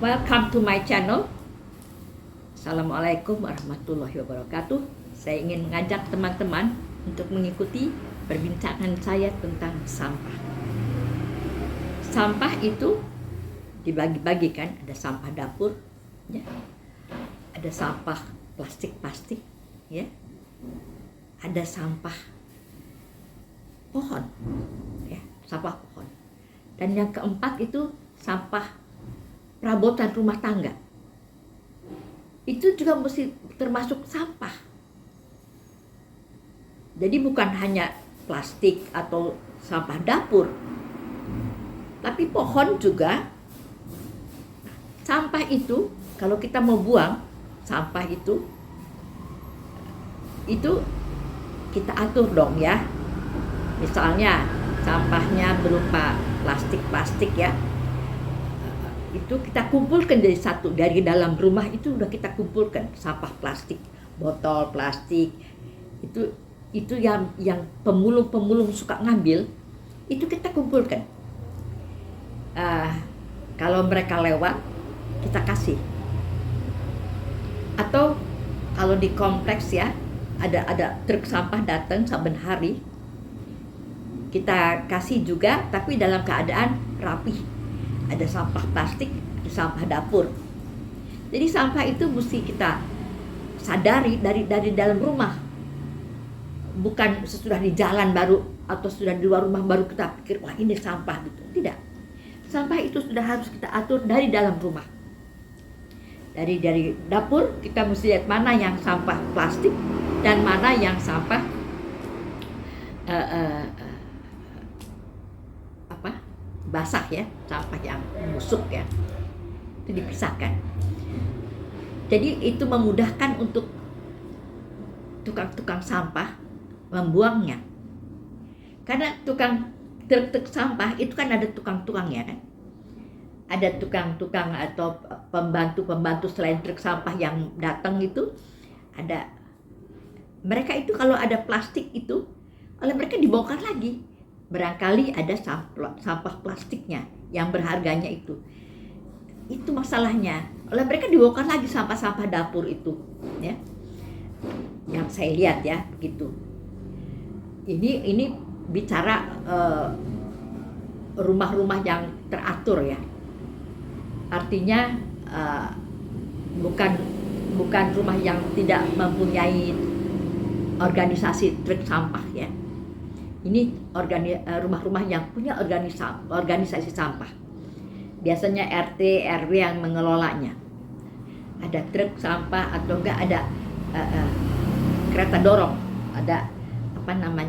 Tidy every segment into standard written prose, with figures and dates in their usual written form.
Welcome to my channel. Assalamualaikum warahmatullahi wabarakatuh. Saya ingin mengajak teman-teman untuk mengikuti perbincangan saya tentang sampah. Sampah itu dibagi-bagikan, ada sampah dapur, ya. Ada sampah plastik, ya. Ada sampah pohon, ya, sampah pohon. Dan yang keempat itu sampah perabotan rumah tangga. Itu juga mesti termasuk sampah. Jadi bukan hanya plastik atau sampah dapur, tapi pohon juga. Sampah itu kalau kita mau buang sampah itu kita atur dong ya. Misalnya sampahnya berupa plastik ya, itu kita kumpulkan jadi satu. Dari dalam rumah itu udah kita kumpulkan sampah plastik, botol plastik itu yang pemulung suka ngambil, itu kita kumpulkan. Kalau mereka lewat kita kasih, atau kalau di kompleks ya ada truk sampah datang saben hari, kita kasih juga, tapi dalam keadaan rapih. Ada sampah plastik, ada sampah dapur. Jadi sampah itu mesti kita sadari dari dalam rumah, bukan sesudah di jalan baru atau sudah di luar rumah baru kita pikir wah ini sampah gitu. Tidak, sampah itu sudah harus kita atur dari dalam rumah. Dari dapur kita mesti lihat mana yang sampah plastik dan mana yang sampah basah ya, sampah yang busuk ya, itu dipisahkan. Jadi itu memudahkan untuk tukang sampah membuangnya, karena truk sampah itu kan ada tukang-tukangnya kan, ada tukang atau pembantu selain truk sampah yang datang itu ada. Mereka itu kalau ada plastik itu oleh mereka dibongkar lagi. Barangkali ada sampah plastiknya yang berharganya itu masalahnya. Oleh mereka dibongkar lagi sampah-sampah dapur itu, ya. Yang saya lihat ya begitu. Ini bicara rumah-rumah yang teratur ya. Artinya bukan rumah yang tidak mempunyai organisasi truk sampah ya. Ini rumah-rumah yang punya organisasi sampah. Biasanya RT, RW yang mengelolanya. Ada truk sampah atau enggak ada kereta dorong, ada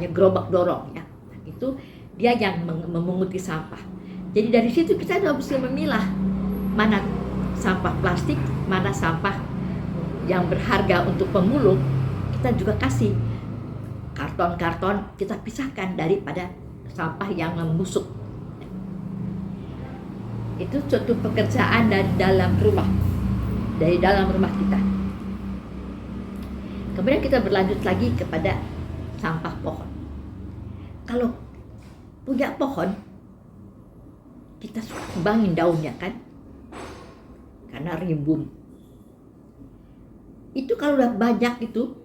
gerobak dorong ya. Itu dia yang memunguti sampah. Jadi dari situ kita sudah bisa memilah mana sampah plastik, mana sampah yang berharga untuk pemulung. Kita juga kasih karton-karton, kita pisahkan daripada sampah yang membusuk. Itu suatu pekerjaan dari dalam rumah kita. Kemudian kita berlanjut lagi kepada sampah pohon. Kalau punya pohon, kita suka tebangin daunnya kan, karena rimbun. Itu kalau udah banyak itu,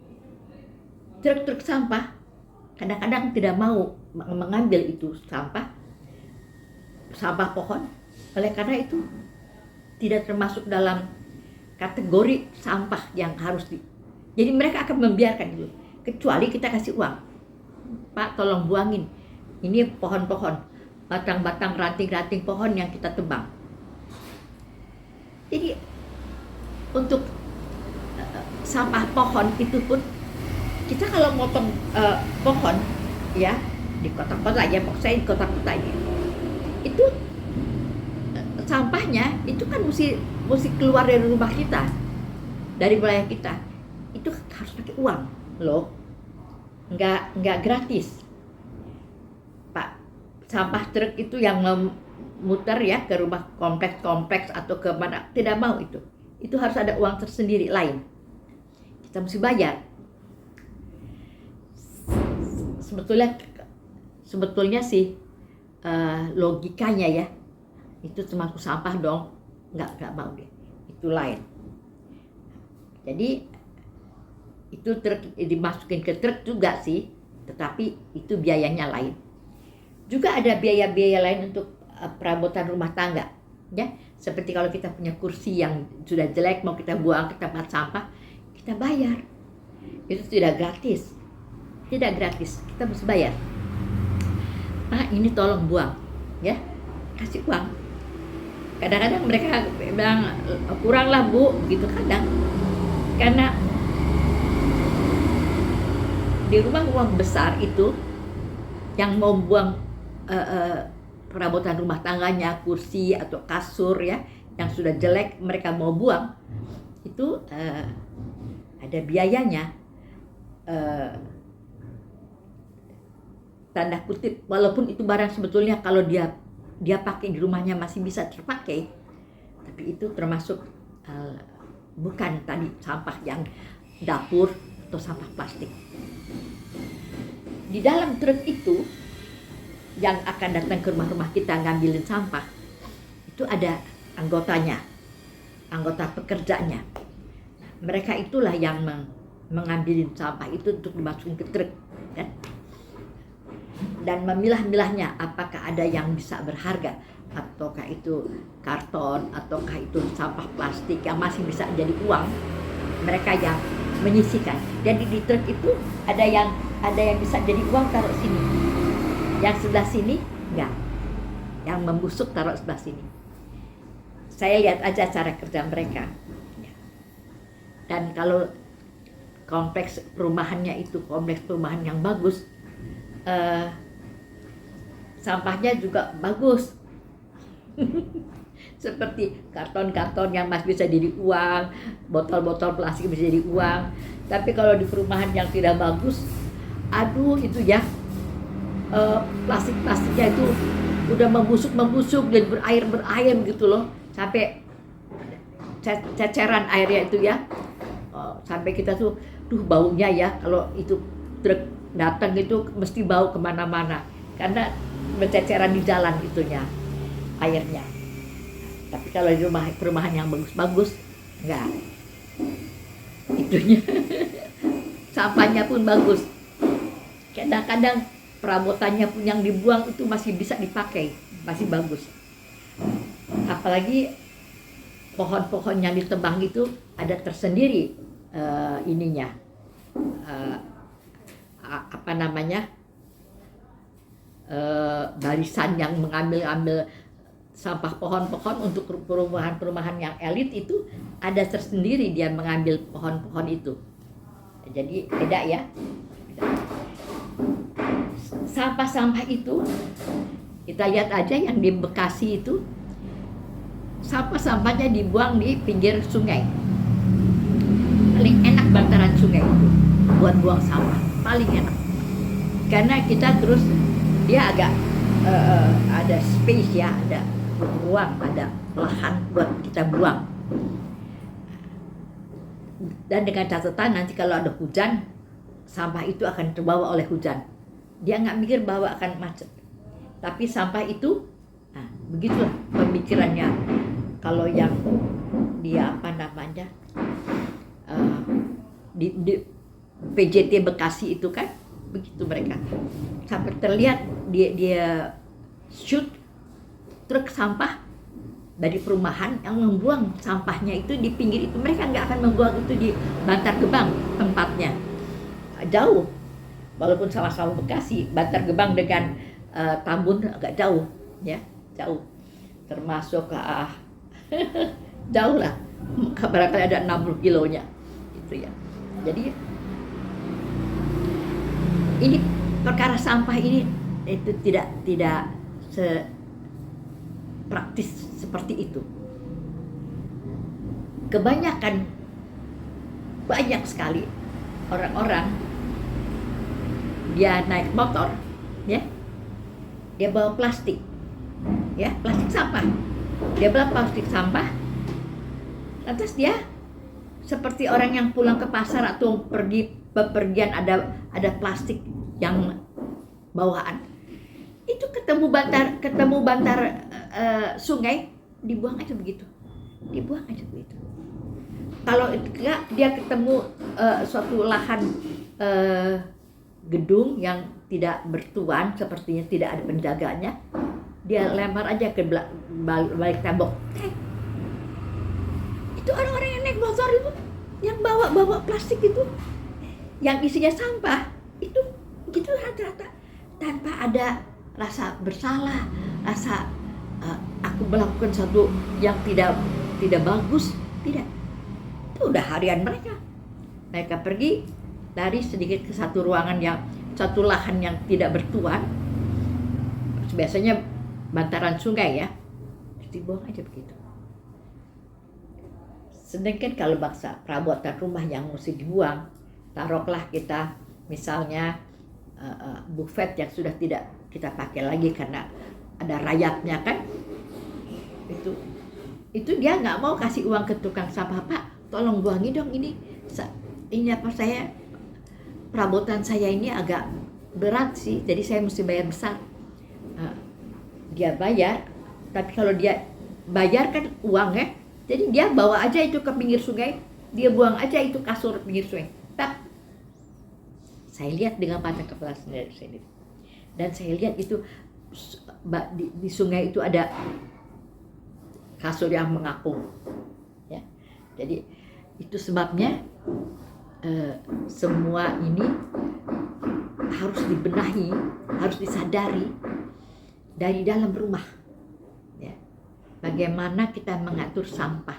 truk sampah kadang-kadang tidak mau mengambil itu sampah pohon. Oleh karena itu tidak termasuk dalam kategori sampah yang harus jadi mereka akan membiarkan itu, kecuali kita kasih uang. Pak, tolong buangin ini pohon-pohon, batang-batang ranting-ranting pohon yang kita tebang. Jadi untuk sampah pohon itu pun kita kalau motong pohon ya di kota-kota ya, saya di kota-kota ini, itu sampahnya itu kan mesti keluar dari rumah kita, dari wilayah kita, itu harus pakai uang loh, nggak gratis Pak. Sampah truk itu yang muter ya ke rumah kompleks atau ke mana, tidak mau itu harus ada uang tersendiri lain, kita mesti bayar. Sebetulnya sih logikanya ya itu termasuk sampah dong, nggak mau dia, itu lain. Jadi itu truk dimasukin ke truk juga sih, tetapi itu biayanya lain. Juga ada biaya-biaya lain untuk perabotan rumah tangga, ya. Seperti kalau kita punya kursi yang sudah jelek mau kita buang ke tempat sampah, kita bayar. Itu tidak gratis, kita mesti bayar. Pak, ini tolong buang, ya, kasih uang. Kadang-kadang mereka bilang kurang lah Bu, gitu kadang. Karena di rumah-rumah besar itu yang mau buang perabotan rumah tangganya, kursi atau kasur ya, yang sudah jelek mereka mau buang, itu ada biayanya. Tanda kutip, walaupun itu barang sebetulnya kalau dia pakai di rumahnya masih bisa terpakai, tapi itu termasuk bukan tadi sampah yang dapur atau sampah plastik. Di dalam truk itu yang akan datang ke rumah-rumah kita ngambilin sampah, itu ada anggotanya, anggota pekerjanya. Mereka itulah yang mengambilin sampah itu untuk dimasukin ke truk, kan? Dan memilah-milahnya, apakah ada yang bisa berharga, ataukah itu karton, ataukah itu sampah plastik yang masih bisa jadi uang, mereka yang menyisihkan. Jadi di truk itu ada yang bisa jadi uang taruh sini, yang sebelah sini enggak, yang membusuk taruh sebelah sini. Saya lihat aja cara kerja mereka. Dan kalau kompleks perumahannya itu kompleks perumahan yang bagus, sampahnya juga bagus. Seperti karton-karton yang masih bisa jadi uang, botol-botol plastik bisa jadi uang. Tapi kalau di perumahan yang tidak bagus, aduh itu ya, plastik-plastiknya itu udah membusuk dan berair gitu loh, sampai ceceran airnya itu ya, sampai kita tuh baunya ya, kalau itu truk datang itu mesti bau kemana-mana karena berceceran di jalan itunya airnya. Tapi kalau di perumahan yang bagus-bagus enggak, itunya sampahnya pun bagus. Kadang-kadang perabotannya pun yang dibuang itu masih bisa dipakai, masih bagus. Apalagi pohon-pohon yang ditebang itu ada tersendiri ininya, barisan yang mengambil sampah pohon-pohon. Untuk perumahan yang elit itu ada tersendiri dia mengambil pohon-pohon itu. Jadi beda ya. Sampah-sampah itu kita lihat aja yang di Bekasi itu, sampah-sampahnya dibuang di pinggir sungai. Paling enak bantaran sungai itu buat buang sampah, paling enak. Karena kita terus dia agak ada space ya, ada ruang, ada lahan buat kita buang. Dan dengan catatan nanti kalau ada hujan, sampah itu akan terbawa oleh hujan. Dia nggak mikir bahwa akan macet. Tapi sampah itu, nah begitulah pemikirannya. Kalau yang dia di PJT Bekasi itu kan begitu mereka. Sampai terlihat dia shoot truk sampah dari perumahan yang membuang sampahnya itu di pinggir itu. Mereka nggak akan membuang itu di Bantar Gebang tempatnya, jauh. Walaupun sama-sama Bekasi, Bantar Gebang dengan Tambun agak jauh, ya, jauh. Termasuk jauh lah, barangkali ada 60 kilonya, gitu ya. Jadi ini perkara sampah ini itu tidak praktis seperti itu. Kebanyakan banyak sekali orang-orang dia naik motor, ya, dia bawa plastik, ya, plastik sampah. Dia bawa plastik sampah, lantas dia seperti orang yang pulang ke pasar atau pergi bepergian ada plastik yang bawaan. Itu ketemu bantar sungai, dibuang aja begitu. dibuang aja begitu. Kalau enggak dia ketemu suatu lahan gedung yang tidak bertuan, sepertinya tidak ada penjaganya, dia lempar aja ke balik tembok. Itu orang-orang yang naik motor itu, yang bawa plastik itu, yang isinya sampah, itu gitu rata-rata tanpa ada rasa bersalah, rasa aku melakukan sesuatu yang tidak bagus, tidak. Itu udah harian mereka. Mereka pergi lari sedikit ke satu lahan yang tidak bertuan, biasanya bantaran sungai ya, dibuang aja begitu. Sedangkan kalau bangsa perabotan rumah yang mesti dibuang, taruhlah kita misalnya buffet yang sudah tidak kita pakai lagi karena ada rayapnya kan, itu dia nggak mau kasih uang ke tukang sampah, Pak, tolong buangi dong ini apa, saya perabotan saya ini agak berat sih, jadi saya mesti bayar besar. Dia bayar, tapi kalau dia bayar kan uangnya, jadi dia bawa aja itu ke pinggir sungai, dia buang aja itu kasur pinggir sungai. Saya lihat dengan mata kepala sendiri, dan saya lihat itu di sungai itu ada kasur yang mengapung, ya. Jadi itu sebabnya semua ini harus dibenahi, harus disadari dari dalam rumah, ya. Bagaimana kita mengatur sampah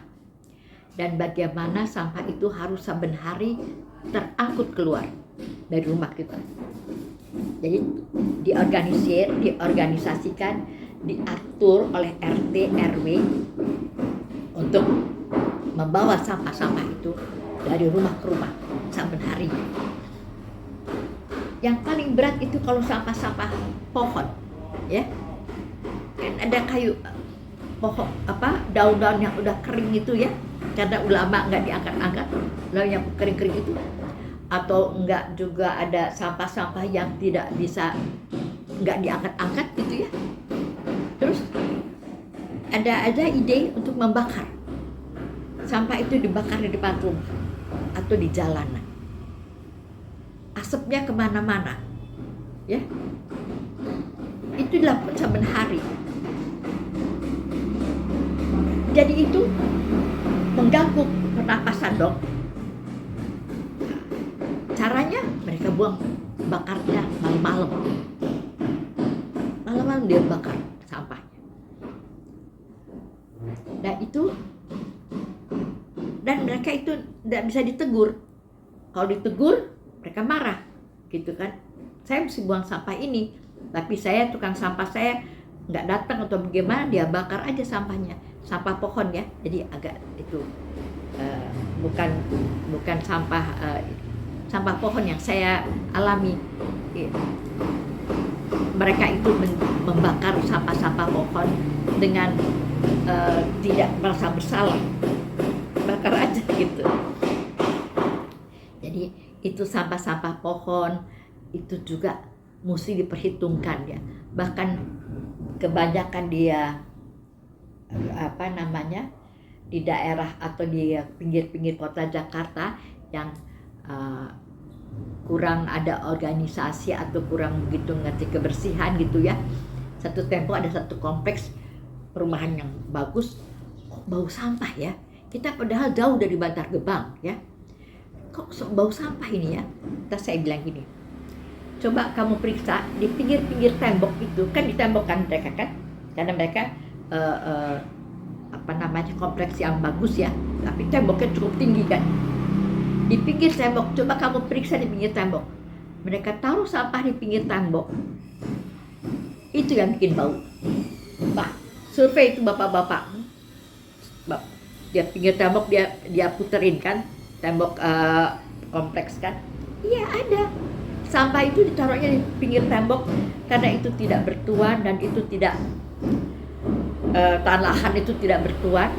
dan bagaimana sampah itu harus saben hari terangkut keluar dari rumah kita. Jadi diorganisasikan, diatur oleh RT RW untuk membawa sampah-sampah itu dari rumah ke rumah saben hari. Yang paling berat itu kalau sampah-sampah pohon, ya. Kan ada kayu pohon daun-daun yang udah kering itu ya, karena ulama nggak diangkat-angkat, lalu yang kering-kering itu, atau enggak juga ada sampah-sampah yang nggak diangkat-angkat gitu ya. Terus ada ide untuk membakar sampah itu, dibakar di depan rumah atau di jalanan, asapnya kemana-mana, ya. Itu dilakukan saben hari. Jadi itu mengganggu pernapasan dong. Caranya mereka bakarnya malam-malam. Malam-malam dia bakar sampahnya. Dan mereka itu tidak bisa ditegur. Kalau ditegur, mereka marah, gitu kan. Saya mesti buang sampah ini, tapi tukang sampah saya nggak datang atau bagaimana, dia bakar aja sampahnya, sampah pohon ya. Jadi agak itu bukan sampah pohon yang saya alami. Mereka itu membakar sampah-sampah pohon dengan tidak merasa bersalah, bakar aja gitu. Jadi itu sampah-sampah pohon itu juga mesti diperhitungkan ya. Bahkan kebanyakan dia di daerah atau di pinggir-pinggir kota Jakarta yang kurang ada organisasi atau kurang begitu ngerti kebersihan gitu ya. Satu tempo ada satu kompleks perumahan yang bagus, kok bau sampah ya. Kita padahal jauh dari Bantar Gebang ya. Kok bau sampah ini ya? Terus saya bilang gini, coba kamu periksa di pinggir-pinggir tembok itu, kan ditembokkan mereka kan, karena mereka kompleks yang bagus ya, tapi temboknya cukup tinggi kan. Di pinggir tembok, coba kamu periksa di pinggir tembok, mereka taruh sampah di pinggir tembok, itu yang bikin bau. Survei itu bapak-bapak, dia pinggir tembok dia puterin kan, tembok kompleks kan, iya ada sampah itu ditaruhnya di pinggir tembok karena itu tidak bertuan dan itu tidak lahan itu tidak bertuan.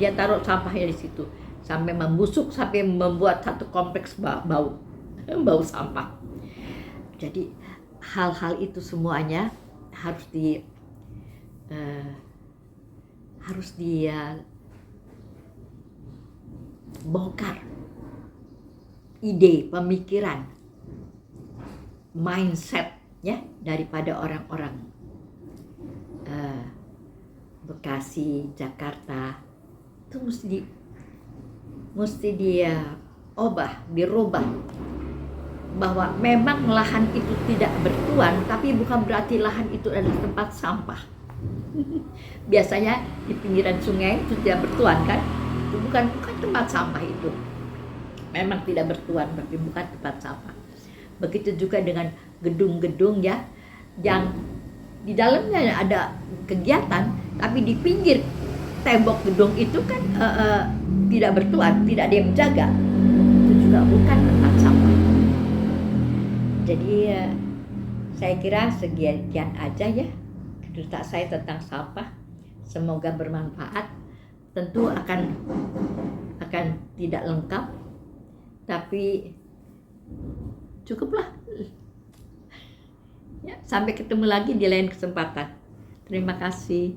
Dia taruh sampahnya di situ sampai membusuk, sampai membuat satu kompleks bau sampah. Jadi hal-hal itu semuanya harus bongkar ide, pemikiran, mindset ya daripada orang-orang Bekasi, Jakarta itu mesti dia dirubah bahwa memang lahan itu tidak bertuan, tapi bukan berarti lahan itu adalah tempat sampah. Biasanya di pinggiran sungai itu tidak bertuan kan, itu bukan tempat sampah itu. Memang tidak bertuan, tapi bukan tempat sampah. Begitu juga dengan gedung-gedung ya, yang di dalamnya ada kegiatan, tapi di pinggir tembok gedung itu kan tidak bertuan, tidak ada yang menjaga. Itu juga bukan tempat sampah. Jadi saya kira sekian aja ya cerita saya tentang sampah. Semoga bermanfaat. Tentu akan tidak lengkap, tapi cukuplah. Ya, sampai ketemu lagi di lain kesempatan. Terima kasih.